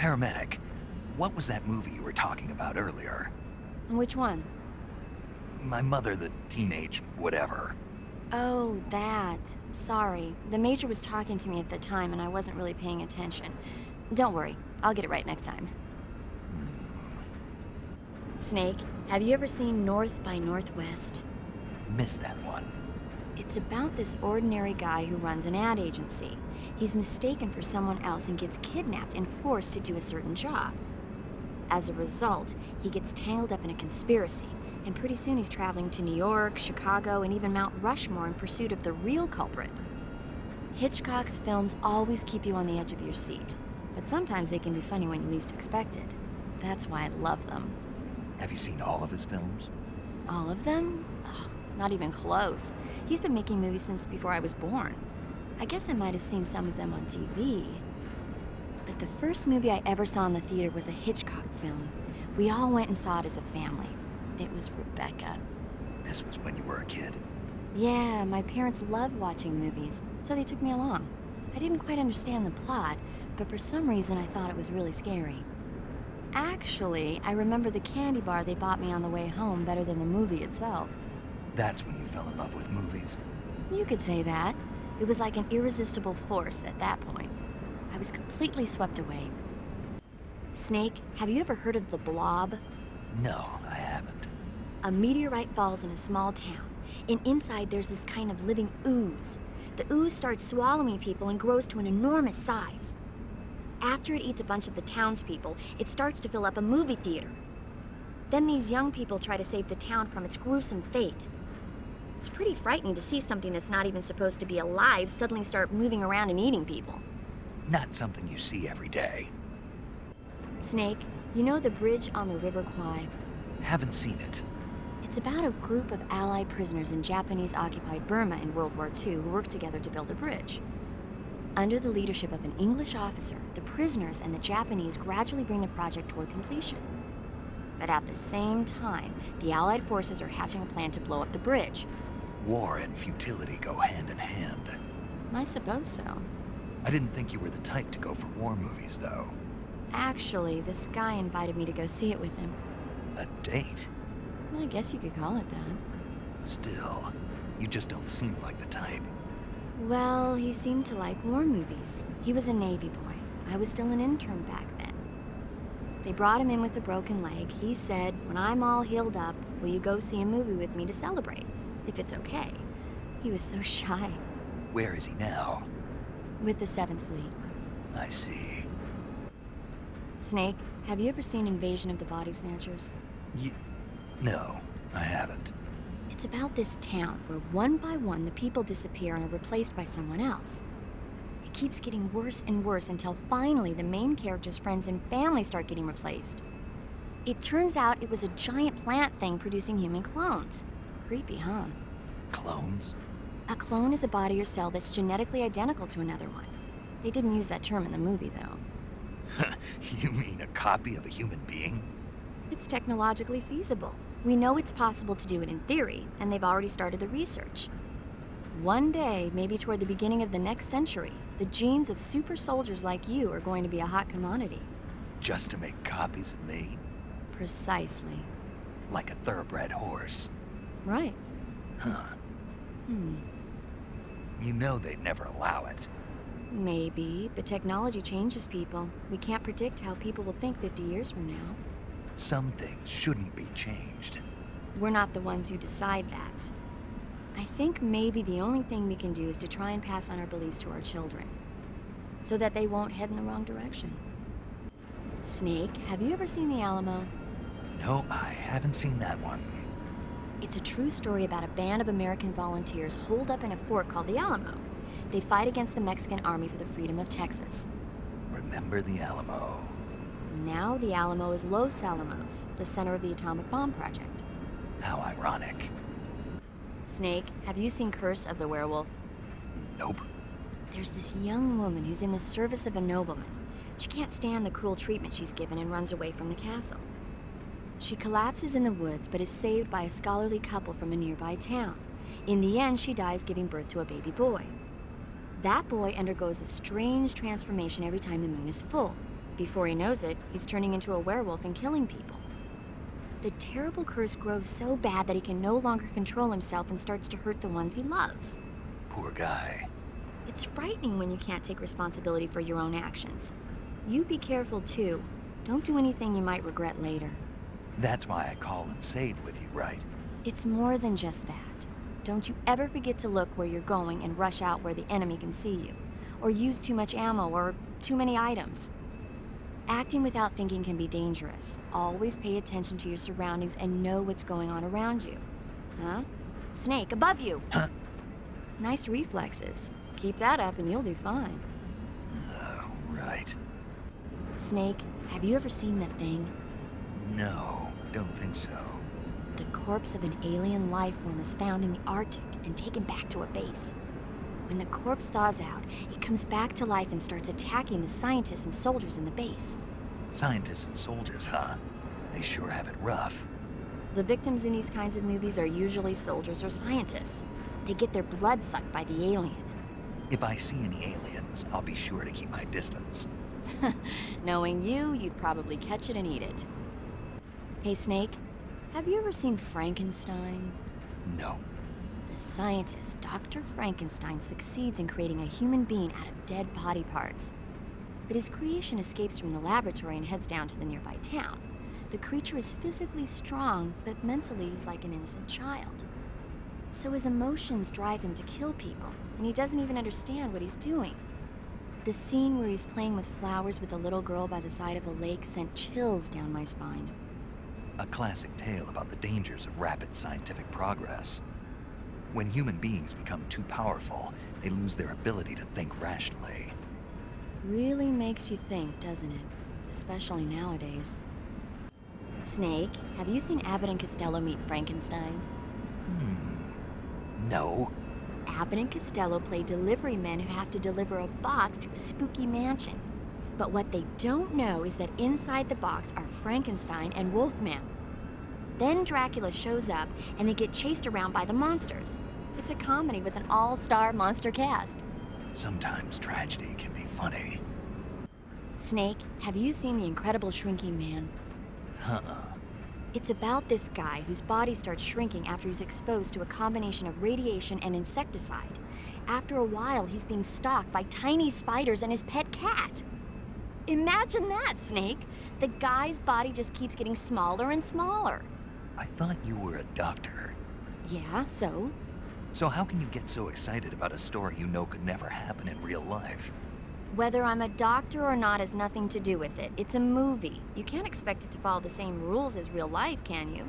Paramedic, what was that movie you were talking about earlier? Which one? My mother, the teenage whatever. Oh, that. Sorry. The major was talking to me at the time and I wasn't really paying attention. Don't worry, I'll get it right next time. Snake, have you ever seen North by Northwest? Missed that one. It's about this ordinary guy who runs an ad agency. He's mistaken for someone else and gets kidnapped and forced to do a certain job. As a result, he gets tangled up in a conspiracy, and pretty soon he's traveling to New York, Chicago, and even Mount Rushmore in pursuit of the real culprit. Hitchcock's films always keep you on the edge of your seat, but sometimes they can be funny when you least expect it. That's why I love them. Have you seen all of his films? All of them? Ugh, not even close. He's been making movies since before I was born. I guess I might have seen some of them on TV. But the first movie I ever saw in the theater was a Hitchcock film. We all went and saw it as a family. It was Rebecca. This was when you were a kid. Yeah, my parents loved watching movies, so they took me along. I didn't quite understand the plot, but for some reason I thought it was really scary. Actually, I remember the candy bar they bought me on the way home better than the movie itself. That's when you fell in love with movies? You could say that. It was like an irresistible force at that point. I was completely swept away. Snake, have you ever heard of the Blob? No, I haven't. A meteorite falls in a small town, and inside there's this kind of living ooze. The ooze starts swallowing people and grows to an enormous size. After it eats a bunch of the townspeople, it starts to fill up a movie theater. Then these young people try to save the town from its gruesome fate. It's pretty frightening to see something that's not even supposed to be alive suddenly start moving around and eating people. Not something you see every day. Snake, you know the bridge on the River Kwai? Haven't seen it. It's about a group of Allied prisoners in Japanese-occupied Burma in World War II who worked together to build a bridge. Under the leadership of an English officer, the prisoners and the Japanese gradually bring the project toward completion. But at the same time, the Allied forces are hatching a plan to blow up the bridge. War and futility go hand in hand. I suppose so. I didn't think you were the type to go for war movies, though. Actually, this guy invited me to go see it with him. A date? I guess you could call it that. Still, you just don't seem like the type. Well, he seemed to like war movies. He was a Navy boy. I was still an intern back then. They brought him in with a broken leg. He said, when I'm all healed up, will you go see a movie with me to celebrate? If it's okay. He was so shy. Where is he now? With the 7th Fleet. I see. Snake, have you ever seen Invasion of the Body Snatchers? No, I haven't. It's about this town where one by one the people disappear and are replaced by someone else. It keeps getting worse and worse until finally the main character's friends and family start getting replaced. It turns out it was a giant plant thing producing human clones. Creepy, huh? Clones? A clone is a body or cell that's genetically identical to another one. They didn't use that term in the movie, though. You mean a copy of a human being? It's technologically feasible. We know it's possible to do it in theory, and they've already started the research. One day, maybe toward the beginning of the next century, the genes of super soldiers like you are going to be a hot commodity. Just to make copies of me? Precisely. Like a thoroughbred horse. Right. Huh. Hmm. You know they'd never allow it. Maybe, but technology changes people. We can't predict how people will think 50 years from now. Some things shouldn't be changed. We're not the ones who decide that. I think maybe the only thing we can do is to try and pass on our beliefs to our children, so that they won't head in the wrong direction. Snake, have you ever seen The Alamo? No, I haven't seen that one. It's a true story about a band of American volunteers holed up in a fort called the Alamo. They fight against the Mexican army for the freedom of Texas. Remember the Alamo. Now the Alamo is Los Alamos, the center of the atomic bomb project. How ironic. Snake, have you seen Curse of the Werewolf? Nope. There's this young woman who's in the service of a nobleman. She can't stand the cruel treatment she's given and runs away from the castle. She collapses in the woods but is saved by a scholarly couple from a nearby town. In the end, she dies giving birth to a baby boy. That boy undergoes a strange transformation every time the moon is full. Before he knows it, he's turning into a werewolf and killing people. The terrible curse grows so bad that he can no longer control himself and starts to hurt the ones he loves. Poor guy. It's frightening when you can't take responsibility for your own actions. You be careful too. Don't do anything you might regret later. That's why I call and save with you, right? It's more than just that. Don't you ever forget to look where you're going and rush out where the enemy can see you, or use too much ammo or too many items. Acting without thinking can be dangerous. Always pay attention to your surroundings and know what's going on around you. Huh? Snake, above you! Huh? Nice reflexes. Keep that up and you'll do fine. Right. Snake, have you ever seen the thing? No, don't think so. The corpse of an alien life form is found in the Arctic and taken back to a base. When the corpse thaws out, it comes back to life and starts attacking the scientists and soldiers in the base. Scientists and soldiers, huh? They sure have it rough. The victims in these kinds of movies are usually soldiers or scientists. They get their blood sucked by the alien. If I see any aliens, I'll be sure to keep my distance. Knowing you, you'd probably catch it and eat it. Hey, Snake, have you ever seen Frankenstein? No. The scientist, Dr. Frankenstein, succeeds in creating a human being out of dead body parts. But his creation escapes from the laboratory and heads down to the nearby town. The creature is physically strong, but mentally he's like an innocent child. So his emotions drive him to kill people, and he doesn't even understand what he's doing. The scene where he's playing with flowers with a little girl by the side of a lake sent chills down my spine. A classic tale about the dangers of rapid scientific progress. When human beings become too powerful, they lose their ability to think rationally. Really makes you think, doesn't it? Especially nowadays. Snake, have you seen Abbott and Costello meet Frankenstein? No. Abbott and Costello play delivery men who have to deliver a box to a spooky mansion. But what they don't know is that inside the box are Frankenstein and Wolfman. Then Dracula shows up and they get chased around by the monsters. It's a comedy with an all-star monster cast. Sometimes tragedy can be funny. Snake, have you seen The Incredible Shrinking Man? Uh-uh. It's about this guy whose body starts shrinking after he's exposed to a combination of radiation and insecticide. After a while, he's being stalked by tiny spiders and his pet cat. Imagine that, Snake. The guy's body just keeps getting smaller and smaller. I thought you were a doctor. Yeah, so? So how can you get so excited about a story you know could never happen in real life? Whether I'm a doctor or not has nothing to do with it. It's a movie. You can't expect it to follow the same rules as real life, can you?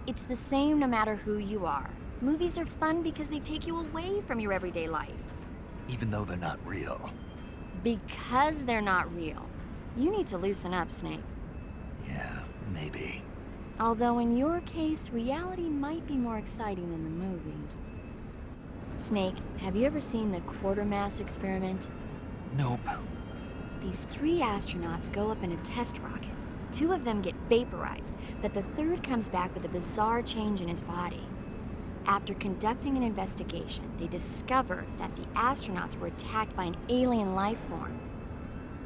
It's the same no matter who you are. Movies are fun because they take you away from your everyday life. Even though they're not real. Because they're not real. You need to loosen up, Snake. Yeah, maybe. Although in your case, reality might be more exciting than the movies. Snake, have you ever seen the Quartermass experiment? Nope. These 3 astronauts go up in a test rocket. 2 of them get vaporized, but the third comes back with a bizarre change in his body. After conducting an investigation, they discover that the astronauts were attacked by an alien life form.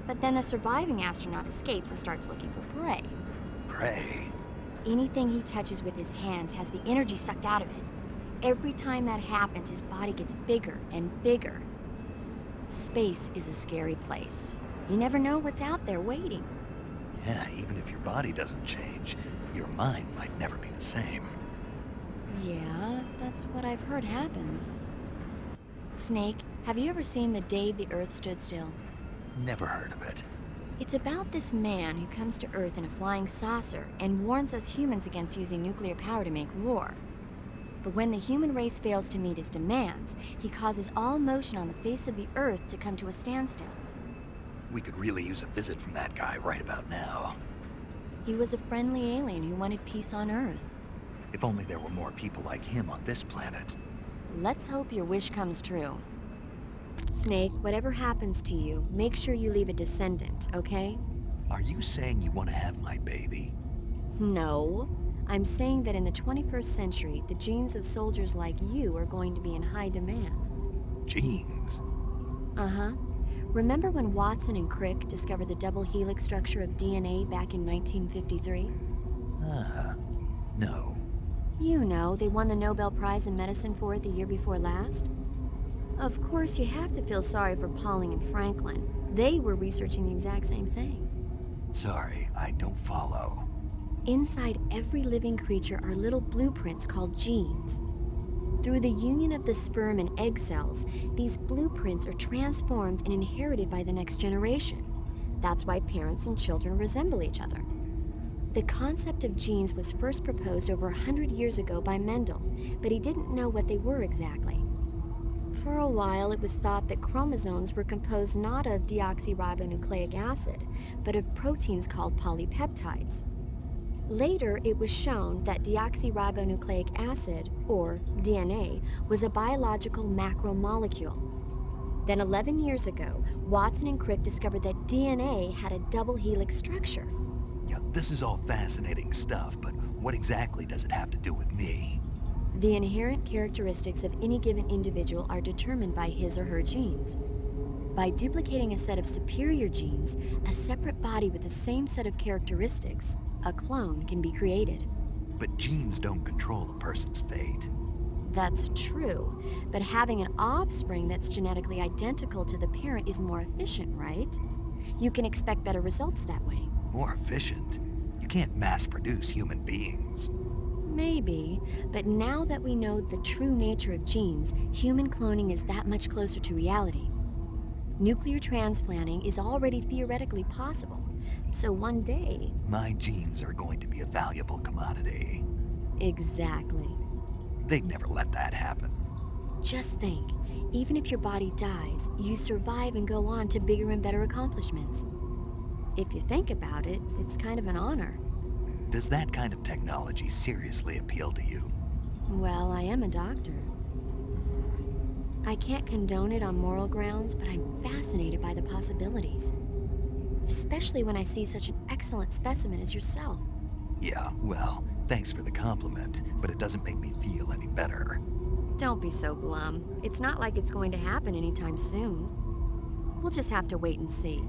But then the surviving astronaut escapes and starts looking for prey. Prey? Anything he touches with his hands has the energy sucked out of it. Every time that happens, his body gets bigger and bigger. Space is a scary place. You never know what's out there waiting. Yeah, even if your body doesn't change, your mind might never be the same. Yeah, that's what I've heard happens. Snake, have you ever seen The Day the Earth Stood Still? Never heard of it. It's about this man who comes to Earth in a flying saucer and warns us humans against using nuclear power to make war. But when the human race fails to meet his demands, he causes all motion on the face of the Earth to come to a standstill. We could really use a visit from that guy right about now. He was a friendly alien who wanted peace on Earth. If only there were more people like him on this planet. Let's hope your wish comes true. Snake, whatever happens to you, make sure you leave a descendant, okay? Are you saying you want to have my baby? No. I'm saying that in the 21st century, the genes of soldiers like you are going to be in high demand. Genes? Uh-huh. Remember when Watson and Crick discovered the double helix structure of DNA back in 1953? Ah, no. You know, they won the Nobel Prize in Medicine for it the year before last. Of course, you have to feel sorry for Pauling and Franklin. They were researching the exact same thing. Sorry, I don't follow. Inside every living creature are little blueprints called genes. Through the union of the sperm and egg cells, these blueprints are transformed and inherited by the next generation. That's why parents and children resemble each other. The concept of genes was first proposed over 100 years ago by Mendel, but he didn't know what they were exactly. For a while, it was thought that chromosomes were composed not of deoxyribonucleic acid, but of proteins called polypeptides. Later, it was shown that deoxyribonucleic acid, or DNA, was a biological macromolecule. Then 11 years ago, Watson and Crick discovered that DNA had a double helix structure. Yeah, this is all fascinating stuff, but what exactly does it have to do with me? The inherent characteristics of any given individual are determined by his or her genes. By duplicating a set of superior genes, a separate body with the same set of characteristics, a clone, can be created. But genes don't control a person's fate. That's true, but having an offspring that's genetically identical to the parent is more efficient, right? You can expect better results that way. More efficient? You can't mass-produce human beings. Maybe, but now that we know the true nature of genes, human cloning is that much closer to reality. Nuclear transplanting is already theoretically possible, so one day... My genes are going to be a valuable commodity. Exactly. They'd never let that happen. Just think, even if your body dies, you survive and go on to bigger and better accomplishments. If you think about it, it's kind of an honor. Does that kind of technology seriously appeal to you? Well, I am a doctor. I can't condone it on moral grounds, but I'm fascinated by the possibilities. Especially when I see such an excellent specimen as yourself. Yeah, well, thanks for the compliment, but it doesn't make me feel any better. Don't be so glum. It's not like it's going to happen anytime soon. We'll just have to wait and see.